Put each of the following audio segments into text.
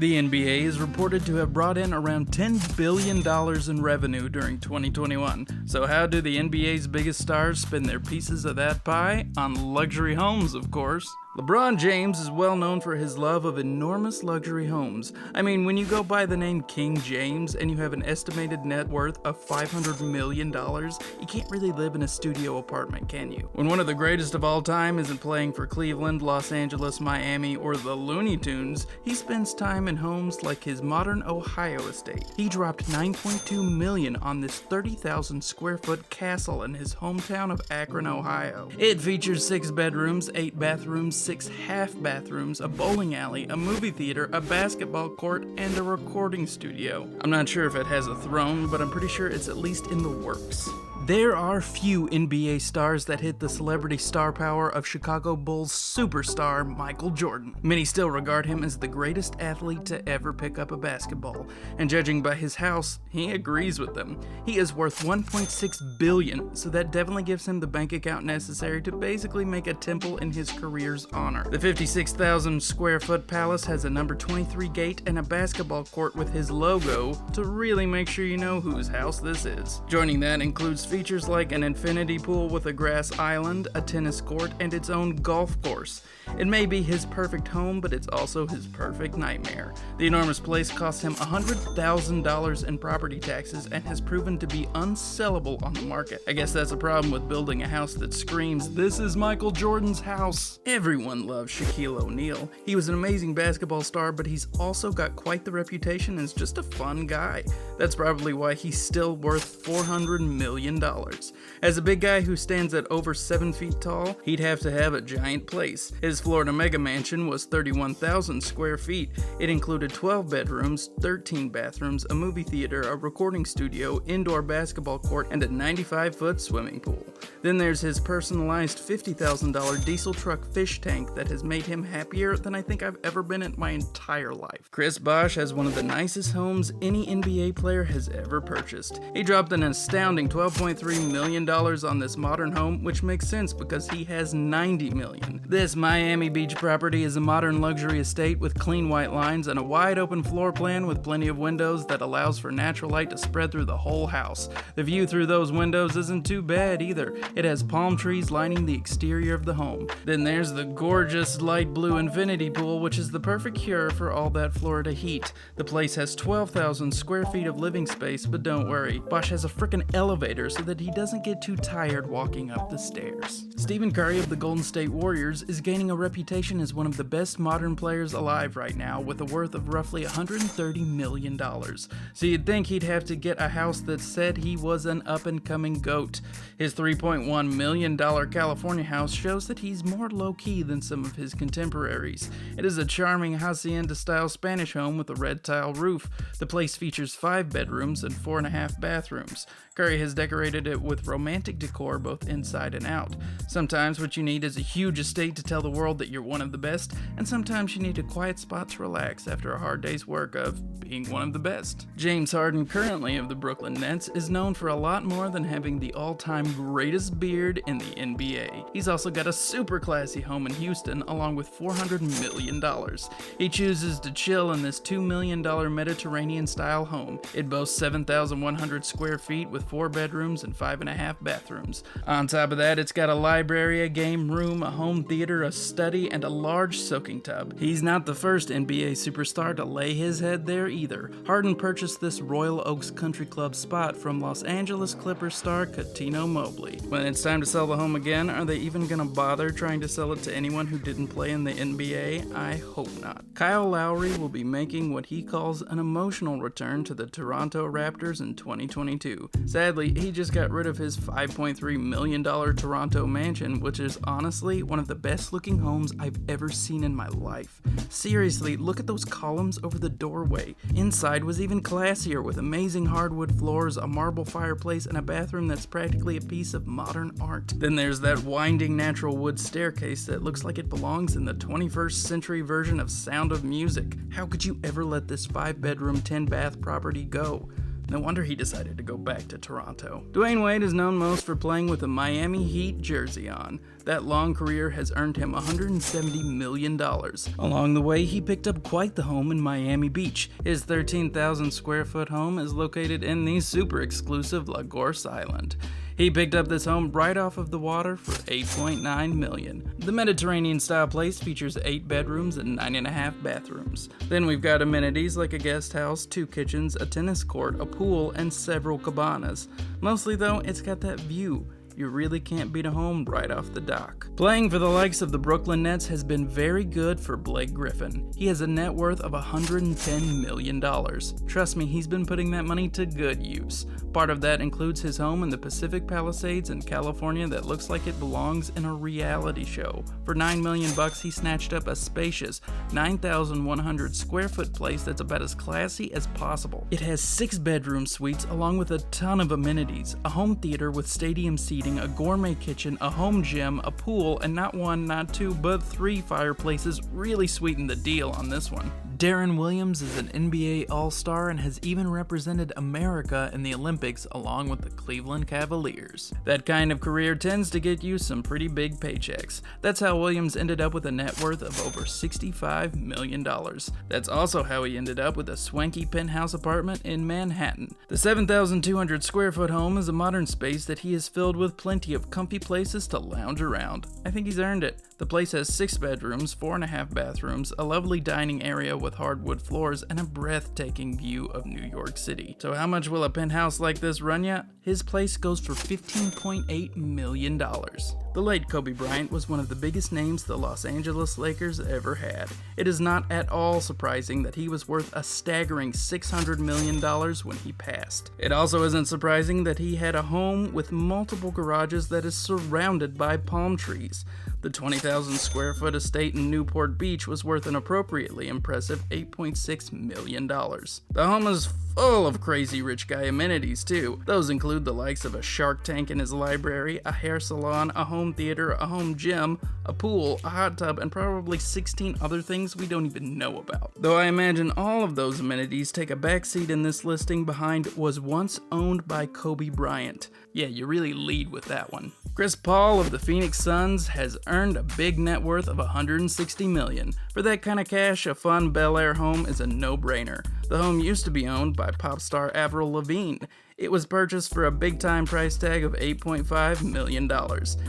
The NBA is reported to have brought in around $10 billion in revenue during 2021. So how do the NBA's biggest stars spend their pieces of that pie? On luxury homes, of course. LeBron James is well known for his love of enormous luxury homes. I mean, when you go by the name King James and you have an estimated net worth of $500 million, you can't really live in a studio apartment, can you? When one of the greatest of all time isn't playing for Cleveland, Los Angeles, Miami, or the Looney Tunes, he spends time in homes like his modern Ohio estate. He dropped $9.2 million on this 30,000 square foot castle in his hometown of Akron, Ohio. It features 6 bedrooms, 8 bathrooms, 6 half bathrooms, a bowling alley, a movie theater, a basketball court, and a recording studio. I'm not sure if it has a throne, but I'm pretty sure it's at least in the works. There are few NBA stars that hit the celebrity star power of Chicago Bulls superstar Michael Jordan. Many still regard him as the greatest athlete to ever pick up a basketball, and judging by his house, he agrees with them. He is worth $1.6 billion, so that definitely gives him the bank account necessary to basically make a temple in his career's honor. The 56,000 square foot palace has a number 23 gate and a basketball court with his logo to really make sure you know whose house this is. Joining that includes features like an infinity pool with a grass island, a tennis court, and its own golf course. It may be his perfect home, but it's also his perfect nightmare. The enormous place cost him $100,000 in property taxes and has proven to be unsellable on the market. I guess that's a problem with building a house that screams, "This is Michael Jordan's house." Everyone loves Shaquille O'Neal. He was an amazing basketball star, but he's also got quite the reputation as just a fun guy. That's probably why he's still worth $400 million. As a big guy who stands at over 7 feet tall, he'd have to have a giant place. His Florida mega mansion was 31,000 square feet. It included 12 bedrooms, 13 bathrooms, a movie theater, a recording studio, indoor basketball court, and a 95-foot swimming pool. Then there's his personalized $50,000 diesel truck fish tank that has made him happier than I think I've ever been in my entire life. Chris Bosh has one of the nicest homes any NBA player has ever purchased. He dropped an astounding $12.3 million on this modern home, which makes sense because he has $90 million. This Miami Beach property is a modern luxury estate with clean white lines and a wide open floor plan with plenty of windows that allows for natural light to spread through the whole house. The view through those windows isn't too bad either. It has palm trees lining the exterior of the home. Then there's the gorgeous light blue infinity pool, which is the perfect cure for all that Florida heat. The place has 12,000 square feet of living space, but don't worry, Bosh has a frickin' elevator so that he doesn't get too tired walking up the stairs. Stephen Curry of the Golden State Warriors is gaining a reputation as one of the best modern players alive right now, with a worth of roughly $130 million. So you'd think he'd have to get a house that said he was an up-and-coming GOAT. His $3.1 million California house shows that he's more low-key than some of his contemporaries. It is a charming hacienda-style Spanish home with a red tile roof. The place features 5 bedrooms and 4.5 bathrooms. Curry has decorated it with romantic decor both inside and out. Sometimes what you need is a huge estate to tell the world that you're one of the best, and sometimes you need a quiet spot to relax after a hard day's work of being one of the best. James Harden, currently of the Brooklyn Nets, is known for a lot more than having the all-time greatest beard in the NBA. He's also got a super classy home in Houston along with $400 million. He chooses to chill in this $2 million Mediterranean-style home. It boasts 7,100 square feet with 4 bedrooms and 5.5 bathrooms. On top of that, it's got a library, a game room, a home theater, a study, and a large soaking tub. He's not the first NBA superstar to lay his head there either. Harden purchased this Royal Oaks Country Club spot from Los Angeles Clippers star Cuttino Mobley. When it's time to sell the home again, are they even gonna bother trying to sell it to anyone who didn't play in the NBA? I hope not. Kyle Lowry will be making what he calls an emotional return to the Toronto Raptors in 2022. Sadly, he just got rid of his $5.3 million Toronto mansion, which is honestly one of the best looking homes I've ever seen in my life. Seriously, look at those columns over the doorway. Inside was even classier with amazing hardwood floors, a marble fireplace, and a bathroom that's practically a piece of modern art. Then there's that winding natural wood staircase that looks like it belongs in the 21st century version of Sound of Music. How could you ever let this 5-bedroom, 10-bath property go? No wonder he decided to go back to Toronto. Dwayne Wade is known most for playing with a Miami Heat jersey on. That long career has earned him $170 million. Along the way, he picked up quite the home in Miami Beach. His 13,000 square foot home is located in the super exclusive Lagos Island. He picked up this home right off of the water for $8.9 million. The Mediterranean-style place features 8 bedrooms and 9.5 bathrooms. Then we've got amenities like a guest house, 2 kitchens, a tennis court, a pool, and several cabanas. Mostly though, it's got that view. You really can't beat a home right off the dock. Playing for the likes of the Brooklyn Nets has been very good for Blake Griffin. He has a net worth of $110 million. Trust me, he's been putting that money to good use. Part of that includes his home in the Pacific Palisades in California that looks like it belongs in a reality show. For $9 million, he snatched up a spacious 9,100 square foot place that's about as classy as possible. It has 6 bedroom suites along with a ton of amenities, a home theater with stadium seating, a gourmet kitchen, a home gym, a pool, and not 1, not 2, but 3 fireplaces. Really sweeten the deal on this one. Deron Williams is an NBA All-Star and has even represented America in the Olympics along with the Cleveland Cavaliers. That kind of career tends to get you some pretty big paychecks. That's how Williams ended up with a net worth of over $65 million. That's also how he ended up with a swanky penthouse apartment in Manhattan. The 7,200 square foot home is a modern space that he has filled with plenty of comfy places to lounge around. I think he's earned it. The place has 6 bedrooms, 4.5 bathrooms, a lovely dining area with hardwood floors, and a breathtaking view of New York City. So how much will a penthouse like this run ya? His place goes for $15.8 million. The late Kobe Bryant was one of the biggest names the Los Angeles Lakers ever had. It is not at all surprising that he was worth a staggering $600 million when he passed. It also isn't surprising that he had a home with multiple garages that is surrounded by palm trees. The 20,000 square foot estate in Newport Beach was worth an appropriately impressive $8.6 million. The home is full of crazy rich guy amenities too. Those include the likes of a shark tank in his library, a hair salon, a home theater, a home gym, a pool, a hot tub, and probably 16 other things we don't even know about. Though I imagine all of those amenities take a backseat in this listing behind was once owned by Kobe Bryant. Yeah, you really lead with that one. Chris Paul of the Phoenix Suns has earned a big net worth of $160 million. For that kind of cash, a fun Bel Air home is a no-brainer. The home used to be owned by pop star Avril Lavigne. It was purchased for a big-time price tag of $8.5 million.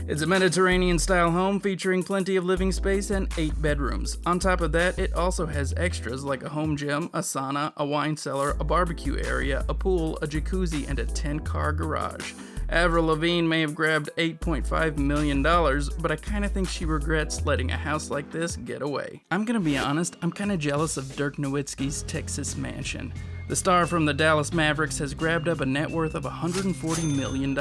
It's a Mediterranean-style home featuring plenty of living space and 8 bedrooms. On top of that, it also has extras like a home gym, a sauna, a wine cellar, a barbecue area, a pool, a jacuzzi, and a 10-car garage. Avril Lavigne may have grabbed $8.5 million, but I kinda think she regrets letting a house like this get away. I'm gonna be honest, I'm kinda jealous of Dirk Nowitzki's Texas mansion. The star from the Dallas Mavericks has grabbed up a net worth of $140 million,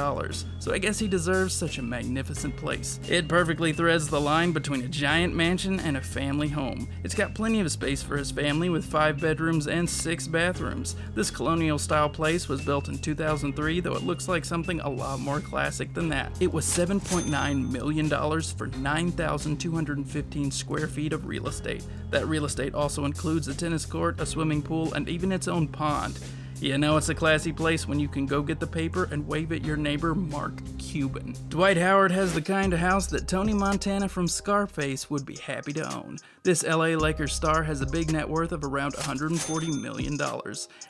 so I guess he deserves such a magnificent place. It perfectly threads the line between a giant mansion and a family home. It's got plenty of space for his family with 5 bedrooms and 6 bathrooms. This colonial-style place was built in 2003, though it looks like something a lot more classic than that. It was $7.9 million for 9,215 square feet of real estate. That real estate also includes a tennis court, a swimming pool, and even its own pond. You know it's a classy place when you can go get the paper and wave at your neighbor Mark Cuban. Dwight Howard has the kind of house that Tony Montana from Scarface would be happy to own. This LA Lakers star has a big net worth of around $140 million.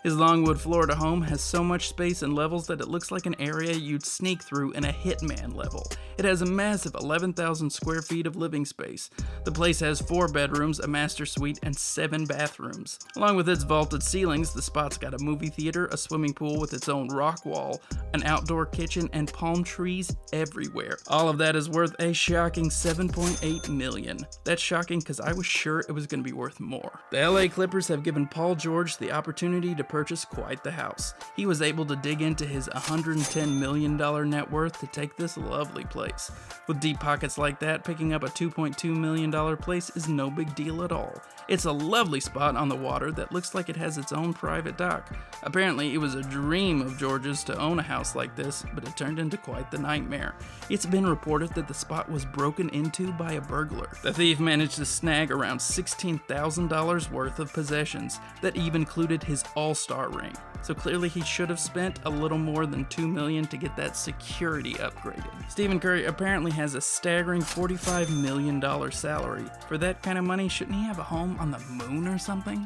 His Longwood, Florida home has so much space and levels that it looks like an area you'd sneak through in a Hitman level. It has a massive 11,000 square feet of living space. The place has 4 bedrooms, a master suite, and 7 bathrooms. Along with its vaulted ceilings, the spot's got a movie theater, a swimming pool with its own rock wall, an outdoor kitchen, and palm trees everywhere. All of that is worth a shocking $7.8 million. That's shocking because I was sure it was going to be worth more. The LA Clippers have given Paul George the opportunity to purchase quite the house. He was able to dig into his $110 million net worth to take this lovely place. With deep pockets like that, picking up a $2.2 million place is no big deal at all. It's a lovely spot on the water that looks like it has its own private dock, a Apparently, it was a dream of George's to own a house like this, but it turned into quite the nightmare. It's been reported that the spot was broken into by a burglar. The thief managed to snag around $16,000 worth of possessions that even included his All-Star ring. So clearly he should have spent a little more than $2 million to get that security upgraded. Stephen Curry apparently has a staggering $45 million salary. For that kind of money, shouldn't he have a home on the moon or something?